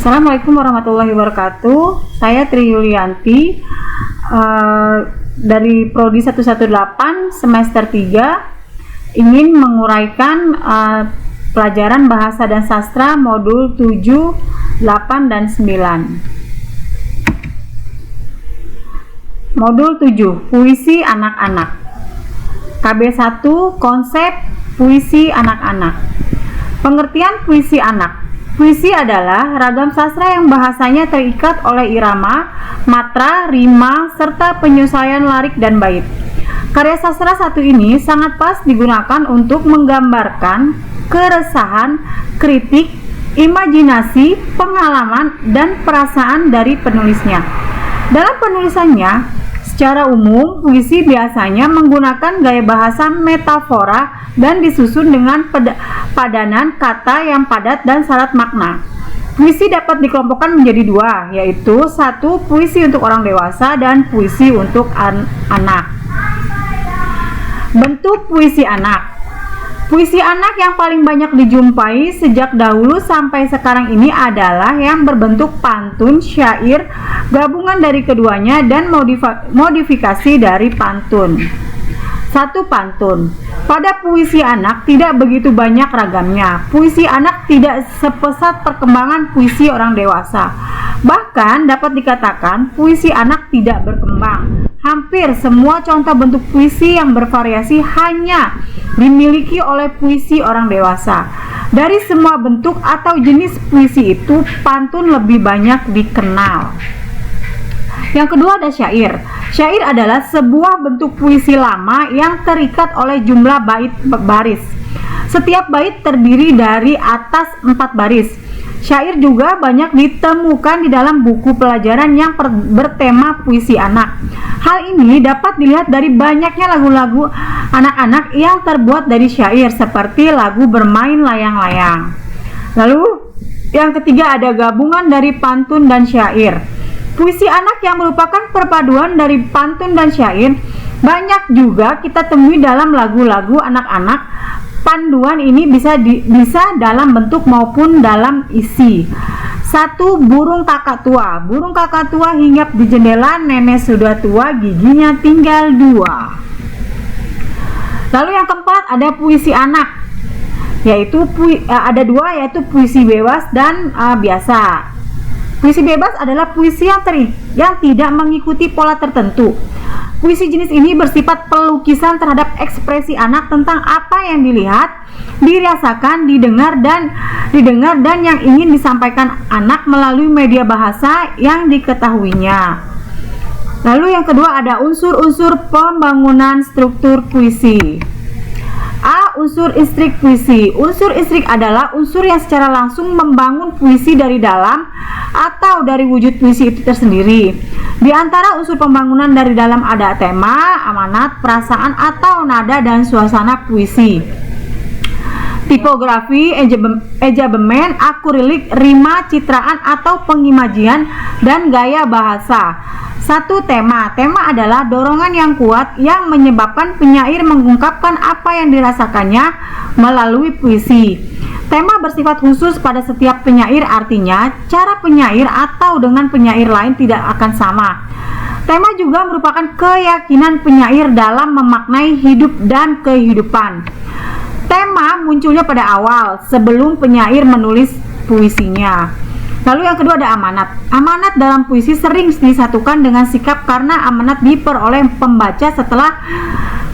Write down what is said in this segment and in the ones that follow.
Assalamualaikum warahmatullahi wabarakatuh. Saya Tri Yulianti dari Prodi 118 semester 3 ingin menguraikan pelajaran Bahasa dan Sastra modul 7, 8, dan 9. Modul 7, Puisi Anak-anak. KB 1, Konsep Puisi Anak-anak. Pengertian puisi anak. Puisi adalah ragam sastra yang bahasanya terikat oleh irama, matra, rima, serta penyusuaian lirik dan bait. Karya sastra satu ini sangat pas digunakan untuk menggambarkan keresahan, kritik, imajinasi, pengalaman, dan perasaan dari penulisnya. Dalam penulisannya, secara umum, puisi biasanya menggunakan gaya bahasa metafora dan disusun dengan padanan kata yang padat dan syarat makna. Puisi dapat dikelompokkan menjadi dua, yaitu satu, puisi untuk orang dewasa dan puisi untuk anak. Bentuk puisi anak. Puisi anak yang paling banyak dijumpai sejak dahulu sampai sekarang ini adalah yang berbentuk pantun, syair, gabungan dari keduanya, dan modifikasi dari pantun. 1. Pantun. Pada puisi anak tidak begitu banyak ragamnya. Puisi anak tidak sepesat perkembangan puisi orang dewasa. Bahkan dapat dikatakan puisi anak tidak berkembang. Hampir semua contoh bentuk puisi yang bervariasi hanya dimiliki oleh puisi orang dewasa. Dari semua bentuk atau jenis puisi itu, pantun lebih banyak dikenal. Yang kedua ada syair. Syair adalah sebuah bentuk puisi lama yang terikat oleh jumlah bait baris. Setiap bait terdiri dari atas 4 baris. Syair juga banyak ditemukan di dalam buku pelajaran yang bertema puisi anak. Hal ini dapat dilihat dari banyaknya lagu-lagu anak-anak yang terbuat dari syair, seperti lagu Bermain Layang-Layang. Lalu yang ketiga ada gabungan dari pantun dan syair. Puisi anak yang merupakan perpaduan dari pantun dan syair banyak juga kita temui dalam lagu-lagu anak-anak. Panduan ini bisa dalam bentuk maupun dalam isi. 1. Burung kakak tua. Burung kakak tua hinggap di jendela, nenek sudah tua, giginya tinggal 2. Lalu yang keempat ada puisi anak, yaitu ada dua, yaitu puisi bebas dan biasa. Puisi bebas adalah puisi yang tidak mengikuti pola tertentu. Puisi jenis ini bersifat pelukisan terhadap ekspresi anak tentang apa yang dilihat, dirasakan, didengar dan yang ingin disampaikan anak melalui media bahasa yang diketahuinya. Lalu yang kedua ada unsur-unsur pembangunan struktur puisi. A. Unsur instrik puisi. Unsur instrik adalah unsur yang secara langsung membangun puisi dari dalam atau dari wujud puisi itu tersendiri. Di antara unsur pembangunan dari dalam ada tema, amanat, perasaan atau nada dan suasana puisi. Tipografi, ejabemen, akrilik, rima, citraan atau pengimajian, dan gaya bahasa. 1. Tema. Tema adalah dorongan yang kuat yang menyebabkan penyair mengungkapkan apa yang dirasakannya melalui puisi. Tema bersifat khusus pada setiap penyair, artinya cara penyair atau dengan penyair lain tidak akan sama. Tema juga merupakan keyakinan penyair dalam memaknai hidup dan kehidupan. Tema munculnya pada awal sebelum penyair menulis puisinya. Lalu yang kedua ada amanat. Amanat dalam puisi sering disatukan dengan sikap karena amanat diperoleh pembaca setelah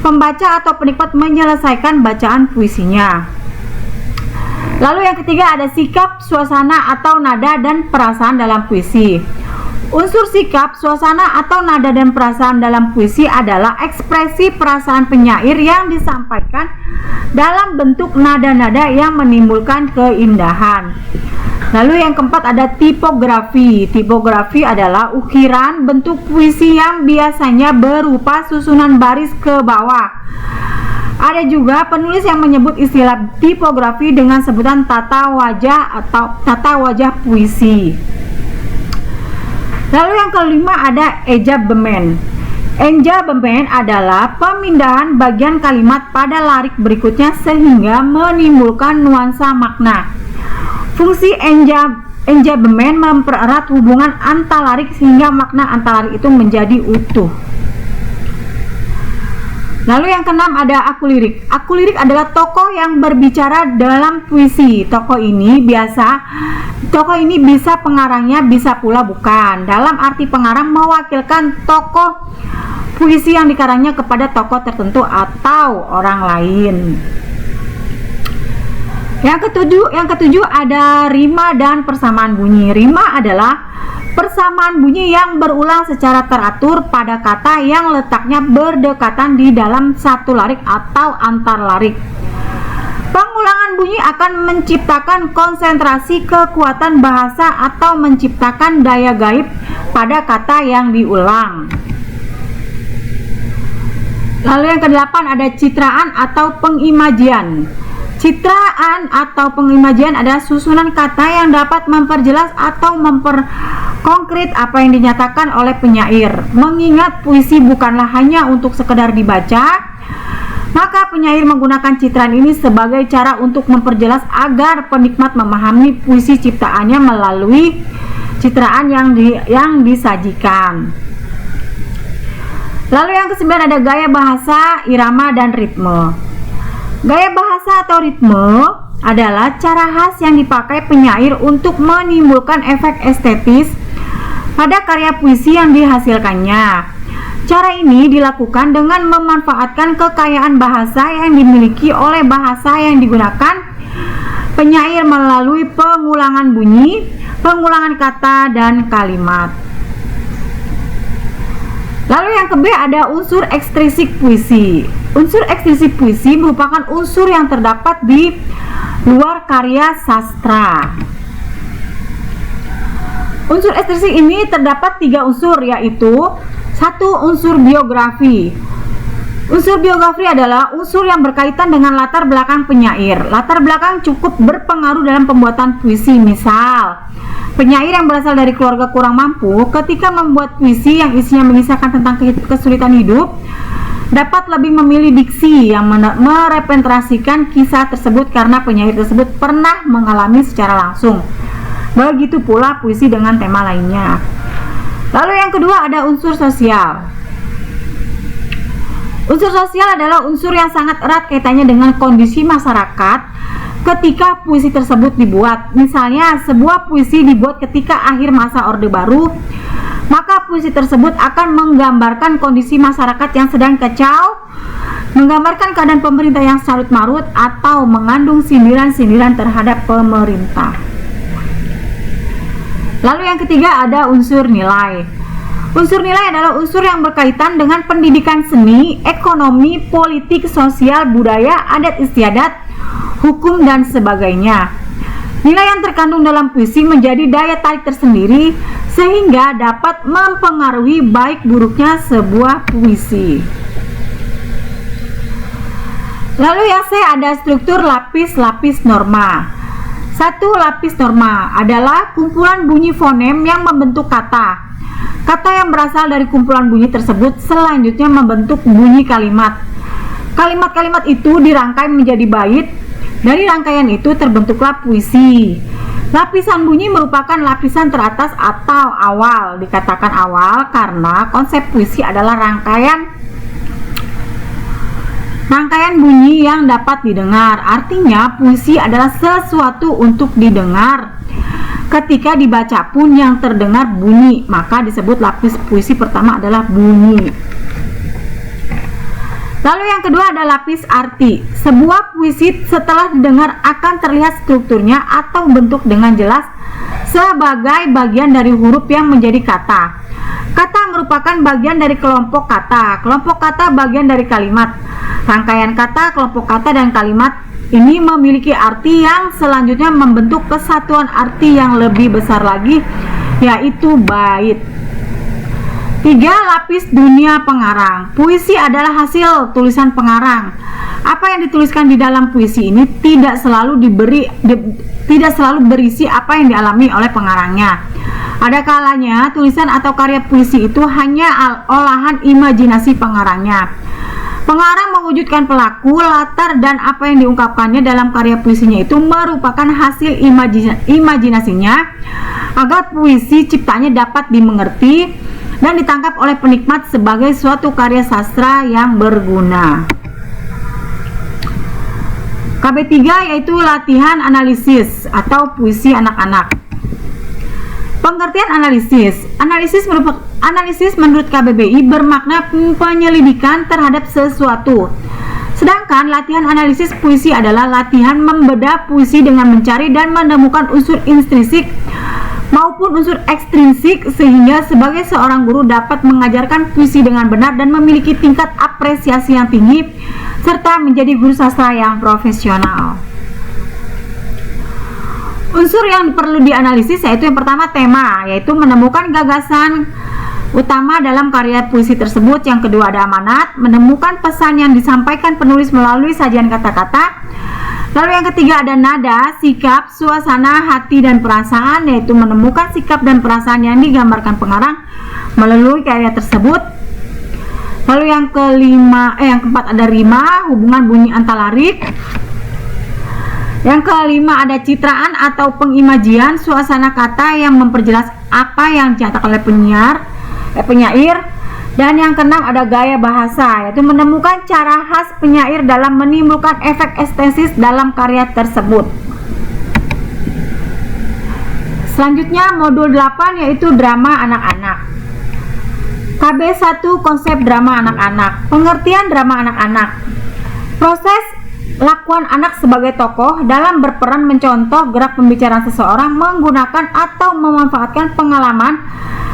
pembaca atau penikmat menyelesaikan bacaan puisinya. Lalu yang ketiga ada sikap, suasana atau nada dan perasaan dalam puisi. Unsur sikap, suasana atau nada dan perasaan dalam puisi adalah ekspresi perasaan penyair yang disampaikan dalam bentuk nada-nada yang menimbulkan keindahan. Lalu yang keempat ada tipografi. Tipografi adalah ukiran bentuk puisi yang biasanya berupa susunan baris ke bawah. Ada juga penulis yang menyebut istilah tipografi dengan sebutan tata wajah atau tata wajah puisi. Lalu yang kelima ada ejabemen. Ejabemen adalah pemindahan bagian kalimat pada lirik berikutnya sehingga menimbulkan nuansa makna. Fungsi enjambment mempererat hubungan antalarik sehingga makna antalarik itu menjadi utuh. Lalu yang keenam ada aku lirik. Aku lirik adalah tokoh yang berbicara dalam puisi. Tokoh ini bisa pengarangnya, bisa pula bukan. Dalam arti pengarang mewakilkan tokoh puisi yang dikarangnya kepada tokoh tertentu atau orang lain. Yang ketujuh ada rima dan persamaan bunyi. Rima adalah persamaan bunyi yang berulang secara teratur pada kata yang letaknya berdekatan di dalam satu larik atau antar larik. Pengulangan bunyi akan menciptakan konsentrasi kekuatan bahasa atau menciptakan daya gaib pada kata yang diulang. Lalu yang kedelapan ada citraan atau pengimajian. Citraan atau pengimajian adalah susunan kata yang dapat memperjelas atau memperkonkret apa yang dinyatakan oleh penyair. Mengingat puisi bukanlah hanya untuk sekedar dibaca, maka penyair menggunakan citraan ini sebagai cara untuk memperjelas agar penikmat memahami puisi ciptaannya melalui citraan yang disajikan. Lalu yang kesembilan ada gaya bahasa, irama, dan ritme. Gaya bahasa atau ritme adalah cara khas yang dipakai penyair untuk menimbulkan efek estetis pada karya puisi yang dihasilkannya. Cara ini dilakukan dengan memanfaatkan kekayaan bahasa yang dimiliki oleh bahasa yang digunakan penyair melalui pengulangan bunyi, pengulangan kata, dan kalimat. Lalu yang ke B ada unsur ekstrisik puisi. Unsur ekstrisik puisi merupakan unsur yang terdapat di luar karya sastra. Unsur ekstrisik ini terdapat 3 unsur, yaitu 1. Unsur biografi. Unsur biografi adalah unsur yang berkaitan dengan latar belakang penyair. Latar belakang cukup berpengaruh dalam pembuatan puisi. Misal, penyair yang berasal dari keluarga kurang mampu ketika membuat puisi yang isinya mengisahkan tentang kesulitan hidup dapat lebih memilih diksi yang merepresentasikan kisah tersebut karena penyair tersebut pernah mengalami secara langsung. Begitu pula puisi dengan tema lainnya. Lalu yang kedua ada unsur sosial. Unsur sosial adalah unsur yang sangat erat kaitannya dengan kondisi masyarakat ketika puisi tersebut dibuat. Misalnya, sebuah puisi dibuat ketika akhir masa Orde Baru, maka puisi tersebut akan menggambarkan kondisi masyarakat yang sedang kacau, menggambarkan keadaan pemerintah yang carut marut, atau mengandung sindiran-sindiran terhadap pemerintah. Lalu yang ketiga ada unsur nilai. Unsur nilai adalah unsur yang berkaitan dengan pendidikan seni, ekonomi, politik, sosial, budaya, adat istiadat, hukum, dan sebagainya. Nilai yang terkandung dalam puisi menjadi daya tarik tersendiri sehingga dapat mempengaruhi baik buruknya sebuah puisi. Lalu yang C ada struktur lapis-lapis norma. 1. Lapis norma adalah kumpulan bunyi fonem yang membentuk kata. Kata yang berasal dari kumpulan bunyi tersebut selanjutnya membentuk bunyi kalimat. Kalimat-kalimat itu dirangkai menjadi bait. Dari rangkaian itu terbentuklah puisi. Lapisan bunyi merupakan lapisan teratas atau awal. Dikatakan awal karena konsep puisi adalah rangkaian bunyi yang dapat didengar. Artinya puisi adalah sesuatu untuk didengar. Ketika dibaca pun yang terdengar bunyi, maka disebut lapis puisi pertama adalah bunyi. Lalu yang kedua ada lapis arti. Sebuah puisi setelah didengar akan terlihat strukturnya atau bentuk dengan jelas sebagai bagian dari huruf yang menjadi kata. Kata merupakan bagian dari kelompok kata. Kelompok kata bagian dari kalimat. Rangkaian kata, kelompok kata, dan kalimat ini memiliki arti yang selanjutnya membentuk kesatuan arti yang lebih besar lagi, yaitu bait. 3. Lapis dunia pengarang. Puisi adalah hasil tulisan pengarang. Apa yang dituliskan di dalam puisi ini tidak selalu berisi apa yang dialami oleh pengarangnya. Ada kalanya tulisan atau karya puisi itu hanya olahan imajinasi pengarangnya. Pengarang mewujudkan pelaku, latar, dan apa yang diungkapkannya dalam karya puisinya itu merupakan hasil imajinasinya agar puisi ciptanya dapat dimengerti dan ditangkap oleh penikmat sebagai suatu karya sastra yang berguna. KB3 yaitu latihan analisis atau puisi anak-anak. Pengertian analisis. Analisis menurut KBBI bermakna penyelidikan terhadap sesuatu. Sedangkan latihan analisis puisi adalah latihan membedah puisi dengan mencari dan menemukan unsur intrinsik maupun unsur ekstrinsik sehingga sebagai seorang guru dapat mengajarkan puisi dengan benar dan memiliki tingkat apresiasi yang tinggi serta menjadi guru sastra yang profesional. Unsur yang perlu dianalisis yaitu yang pertama tema, yaitu menemukan gagasan utama dalam karya puisi tersebut. Yang kedua ada amanat, menemukan pesan yang disampaikan penulis melalui sajian kata-kata. Lalu yang ketiga ada nada, sikap, suasana, hati, dan perasaan, yaitu menemukan sikap dan perasaan yang digambarkan pengarang melalui karya tersebut. Lalu yang keempat ada rima, hubungan bunyi antalarik. Yang kelima ada citraan atau pengimajian, suasana kata yang memperjelas apa yang dinyatakan oleh penyair. Dan yang keenam ada gaya bahasa, yaitu menemukan cara khas penyair dalam menimbulkan efek estetis dalam karya tersebut. Selanjutnya modul 8 yaitu drama anak-anak. KB1 konsep drama anak-anak. Pengertian drama anak-anak. Proses lakuan anak sebagai tokoh dalam berperan mencontoh gerak pembicaraan seseorang menggunakan atau memanfaatkan pengalaman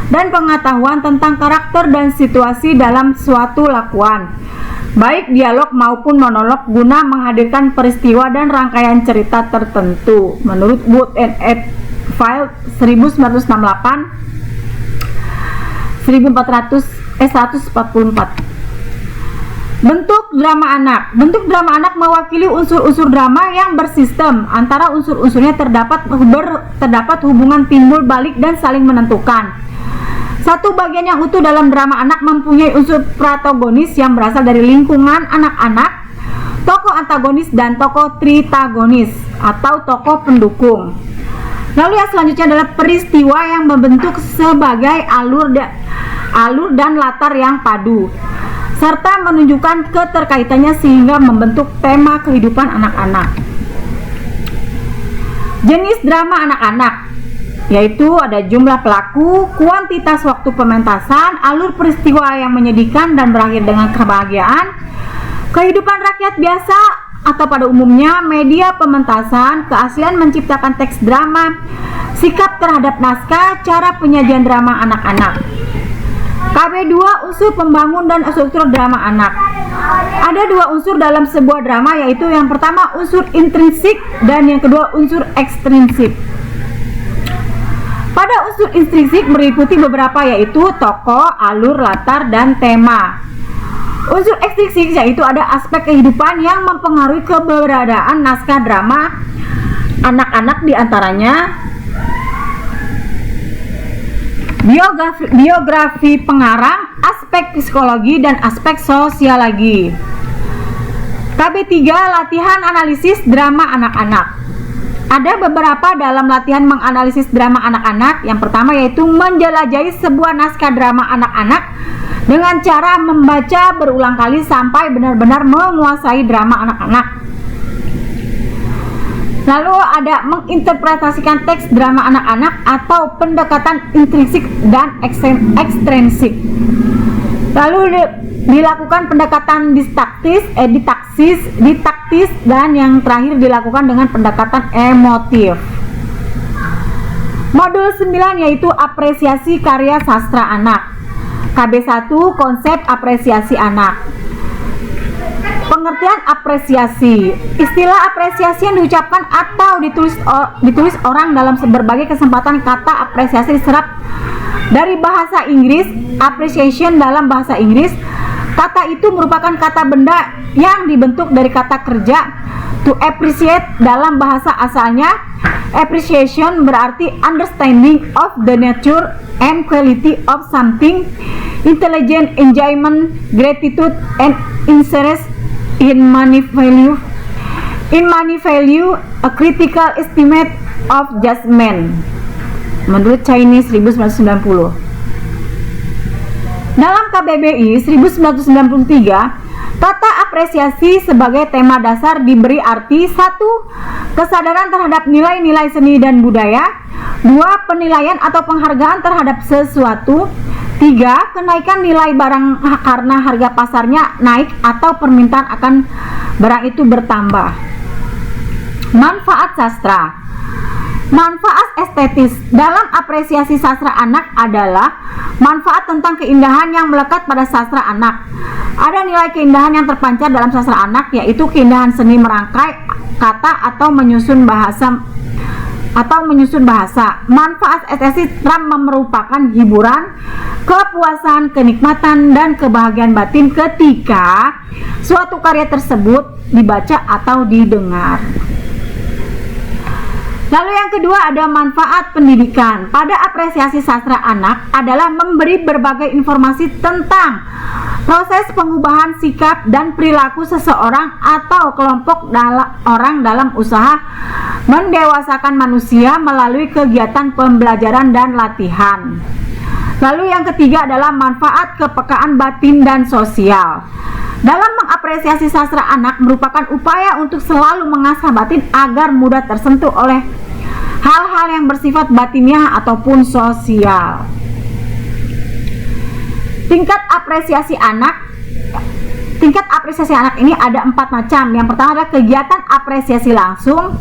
dan pengetahuan tentang karakter dan situasi dalam suatu lakuan, baik dialog maupun monolog, guna menghadirkan peristiwa dan rangkaian cerita tertentu. Menurut Wood and File 144. Bentuk drama anak. Bentuk drama anak mewakili unsur-unsur drama yang bersistem. Antara unsur-unsurnya terdapat hubungan timbul balik dan saling menentukan. Satu bagian yang utuh dalam drama anak mempunyai unsur protagonis yang berasal dari lingkungan anak-anak, tokoh antagonis, dan tokoh tritagonis atau tokoh pendukung. Lalu yang selanjutnya adalah peristiwa yang membentuk sebagai alur dan latar yang padu, serta menunjukkan keterkaitannya sehingga membentuk tema kehidupan anak-anak. Jenis drama anak-anak yaitu ada jumlah pelaku, kuantitas waktu pementasan, alur peristiwa yang menyedihkan dan berakhir dengan kebahagiaan, kehidupan rakyat biasa atau pada umumnya, media pementasan, keaslian menciptakan teks drama, sikap terhadap naskah, cara penyajian drama anak-anak. KB2 unsur pembangun dan struktur drama anak. Ada dua unsur dalam sebuah drama, yaitu yang pertama unsur intrinsik dan yang kedua unsur ekstrinsik. Pada unsur intrinsik meliputi beberapa, yaitu tokoh, alur, latar, dan tema. Unsur ekstrinsik yaitu ada aspek kehidupan yang mempengaruhi keberadaan naskah drama anak-anak, diantaranya biografi pengarang, aspek psikologi, dan aspek sosiologi. KB3 latihan analisis drama anak-anak. Ada beberapa dalam latihan menganalisis drama anak-anak. Yang pertama yaitu menjelajahi sebuah naskah drama anak-anak dengan cara membaca berulang kali sampai benar-benar menguasai drama anak-anak. Lalu ada menginterpretasikan teks drama anak-anak atau pendekatan intrinsik dan ekstrinsik. Lalu dilakukan pendekatan didaktis, dan yang terakhir dilakukan dengan pendekatan emotif. Modul 9 yaitu apresiasi karya sastra anak. KB1 konsep apresiasi anak. Pengertian apresiasi. Istilah apresiasi yang diucapkan atau ditulis orang dalam berbagai kesempatan. Kata apresiasi diserap dari bahasa Inggris, appreciation dalam bahasa Inggris. Kata itu merupakan kata benda yang dibentuk dari kata kerja, to appreciate dalam bahasa asalnya, Appreciation berarti understanding of the nature and quality of something, intelligent, enjoyment, gratitude, and interest in money value. In money value, a critical estimate of judgment. Menurut Chinese 1990. Dalam KBBI 1993, kata apresiasi sebagai tema dasar diberi arti 1. Kesadaran terhadap nilai-nilai seni dan budaya. 2. Penilaian atau penghargaan terhadap sesuatu. 3. Kenaikan nilai barang karena harga pasarnya naik atau permintaan akan barang itu bertambah. Manfaat sastra. Manfaat estetis dalam apresiasi sastra anak adalah manfaat tentang keindahan yang melekat pada sastra anak. Ada nilai keindahan yang terpancar dalam sastra anak, yaitu keindahan seni merangkai kata atau menyusun bahasa. Manfaat estetis merupakan hiburan, kepuasan, kenikmatan, dan kebahagiaan batin ketika suatu karya tersebut dibaca atau didengar. Lalu yang kedua ada manfaat pendidikan. Pada apresiasi sastra anak adalah memberi berbagai informasi tentang proses pengubahan sikap dan perilaku seseorang atau kelompok orang dalam usaha mendewasakan manusia melalui kegiatan pembelajaran dan latihan. Lalu yang ketiga adalah manfaat kepekaan batin dan sosial. Dalam mengapresiasi sastra anak merupakan upaya untuk selalu mengasah batin agar mudah tersentuh oleh hal-hal yang bersifat batiniah ataupun sosial. Tingkat apresiasi anak ini ada 4 macam. Yang pertama adalah kegiatan apresiasi langsung.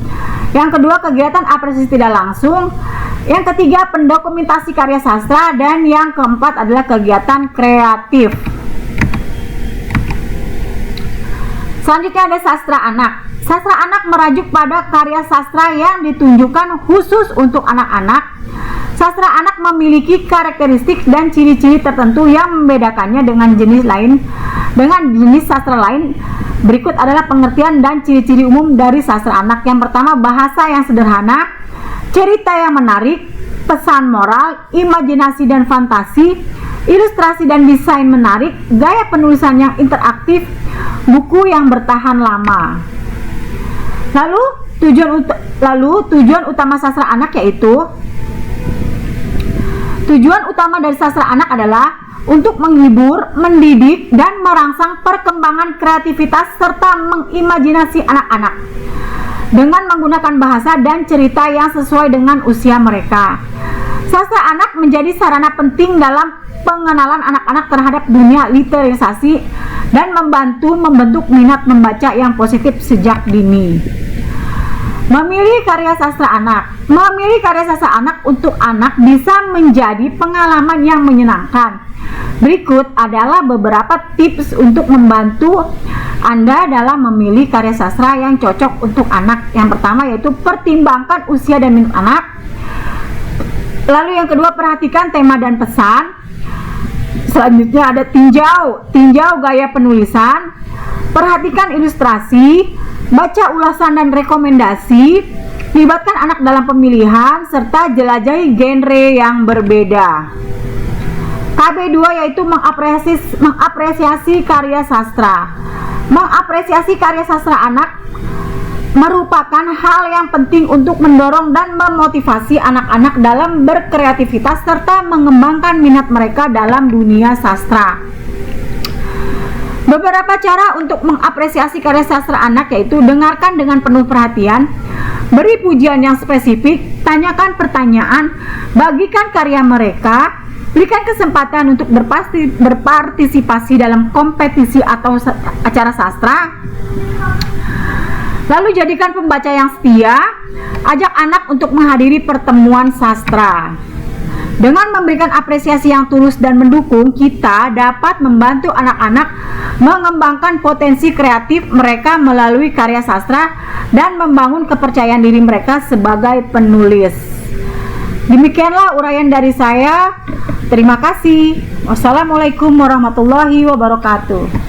Yang kedua kegiatan apresiasi tidak langsung. Yang ketiga pendokumentasi karya sastra. Dan yang keempat adalah kegiatan kreatif. Selanjutnya ada sastra anak. Sastra anak merajuk pada karya sastra yang ditunjukkan khusus untuk anak-anak. Sastra anak memiliki karakteristik dan ciri-ciri tertentu yang membedakannya dengan jenis sastra lain. Berikut adalah pengertian dan ciri-ciri umum dari sastra anak. Yang pertama, bahasa yang sederhana, cerita yang menarik, pesan moral, imajinasi dan fantasi, ilustrasi dan desain menarik, gaya penulisan yang interaktif, buku yang bertahan lama. Lalu tujuan utama sastra anak tujuan utama dari sastra anak adalah untuk menghibur, mendidik, dan merangsang perkembangan kreativitas serta mengimajinasi anak-anak dengan menggunakan bahasa dan cerita yang sesuai dengan usia mereka. Sastra anak menjadi sarana penting dalam pengenalan anak-anak terhadap dunia literasi dan membantu membentuk minat membaca yang positif sejak dini. Memilih karya sastra anak. Memilih karya sastra anak untuk anak bisa menjadi pengalaman yang menyenangkan. Berikut adalah beberapa tips untuk membantu Anda dalam memilih karya sastra yang cocok untuk anak. Yang pertama yaitu pertimbangkan usia dan minat anak. Lalu yang kedua, perhatikan tema dan pesan. Selanjutnya ada tinjau gaya penulisan, perhatikan ilustrasi, baca ulasan dan rekomendasi, libatkan anak dalam pemilihan, serta jelajahi genre yang berbeda. KB2 yaitu mengapresiasi karya sastra. Mengapresiasi karya sastra anak merupakan hal yang penting untuk mendorong dan memotivasi anak-anak dalam berkreativitas serta mengembangkan minat mereka dalam dunia sastra. Beberapa cara untuk mengapresiasi karya sastra anak yaitu dengarkan dengan penuh perhatian, beri pujian yang spesifik, tanyakan pertanyaan, bagikan karya mereka, berikan kesempatan untuk berpartisipasi dalam kompetisi atau acara sastra. Lalu jadikan pembaca yang setia, ajak anak untuk menghadiri pertemuan sastra. Dengan memberikan apresiasi yang tulus dan mendukung, kita dapat membantu anak-anak mengembangkan potensi kreatif mereka melalui karya sastra dan membangun kepercayaan diri mereka sebagai penulis. Demikianlah uraian dari saya. Terima kasih. Wassalamualaikum warahmatullahi wabarakatuh.